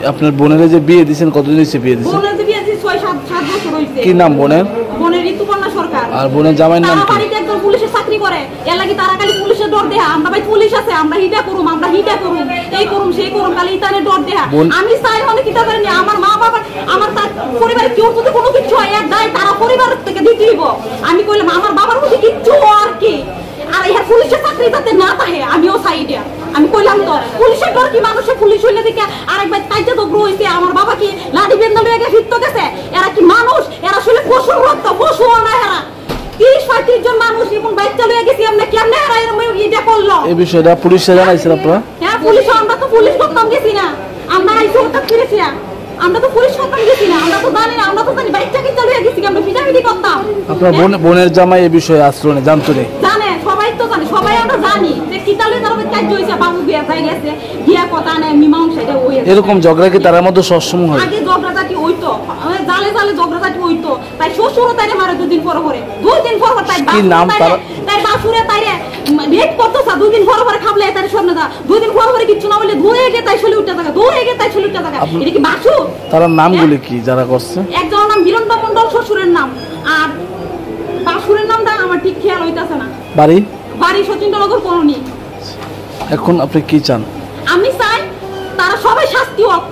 আপনার বোনের যে বিয়ে দিয়েছেন কতদিন হয়েছে বিয়ে দিয়েছেন? বোনের বিয়ে দিয়েছি 6-7 বছর হইছে। কি নাম বোনের? বোনের ঋতুপর্ণা সরকার। আর বোনের জামাইয়ের নাম কি? তারা বাড়িতে একজন পুলিশের চাকরি করে। এর লাগি তারা খালি পুলিশের ডর দেয়া, আমরা ভাই পুলিশ আছে, আমরা হিটা করুম, আমরা হিটা করুম, এই করুম সেই করুম, খালি ইতানে ডর দেয়া। আমি চাই অনেক কিটা করে নি আমার মা বাবা আমার তার পরিবারে কেউ যদি কোনো কিছু হয় এক দায় তারা পরিবার থেকে দিতে দিব। আমি কইলাম আমার বাবার মধ্যে কিচ্ছু আর কি আর এই পুলিশের চাকরি যাতে না থাকে আমিও চাই এটা। আমি কইলাম তো পুলিশের ডর কি মানুষের পুলিশ হইলে দেখে আরেকবার তাইতে তো গ্রো হইছে। আমার বাবা কি লাঠি বেন্দা লইয়া গিয়ে ফিরতে গেছে? এরা কি মানুষ? এরা আসলে পশুর রক্ত, পশুও না এরা। 30-35 জন মানুষ এবং বাচ্চা লইয়া গেছি আমরা কেমনে এরা এরকম এটা করলো? এই বিষয়টা পুলিশে জানাইছেন আপনারা? হ্যাঁ পুলিশ, আমরা তো পুলিশ করতাম গেছি না, আমরা আইসো করতাম ফিরেছি, আমরা তো পুলিশ করতাম গেছি না, আমরা তো জানি না, আমরা তো জানি বাচ্চা কি লইয়া গেছি আমরা পিটাপিটি করতাম। আপনার বোনের জামাই এই বিষয়ে আশ্রয় জানতো না? জানে, সবাই তো জানে, সবাই আমরা জানি যে কিতালে তার কাজ হইছে, বাবু বিয়া হয়ে গেছে, বিয়া কথা নেই, মীমাংসা এটা হইছে। এরকম ঝগড়া কি তার মধ্যে সবসময় হয়? আগে ঝগড়াঝাটি হইতো, জালে জালে ঝগড়াঝাটি হইতো, তাই শ্বশুরও তাইরে মারে 2 দিন পর পরে, 2 দিন পর পর তাই কি নাম তার? তাই বাসুরে তাইরে রেট করতেছ 2 দিন পর পর খাবলে তাই সামনে দা 2 দিন পর পরে কিছু না বলে ধুয়ে গে তাই চলে উঠতে থাকা, ধুয়ে গে তাই চলে উঠতে থাকা। এটা কি বাসু? তার নামগুলি কি যারা করছে? একজনের নাম বীরন্ত মণ্ডল শ্বশুরের নাম, আর বাসুরের নামটা আমার ঠিক খেয়াল হইতাছে না। বাড়ি সচিন্দ্রনগর কলোনি। এখন আপনি কি চান? আমি চাই তারা সবাই শাস্তি হোক।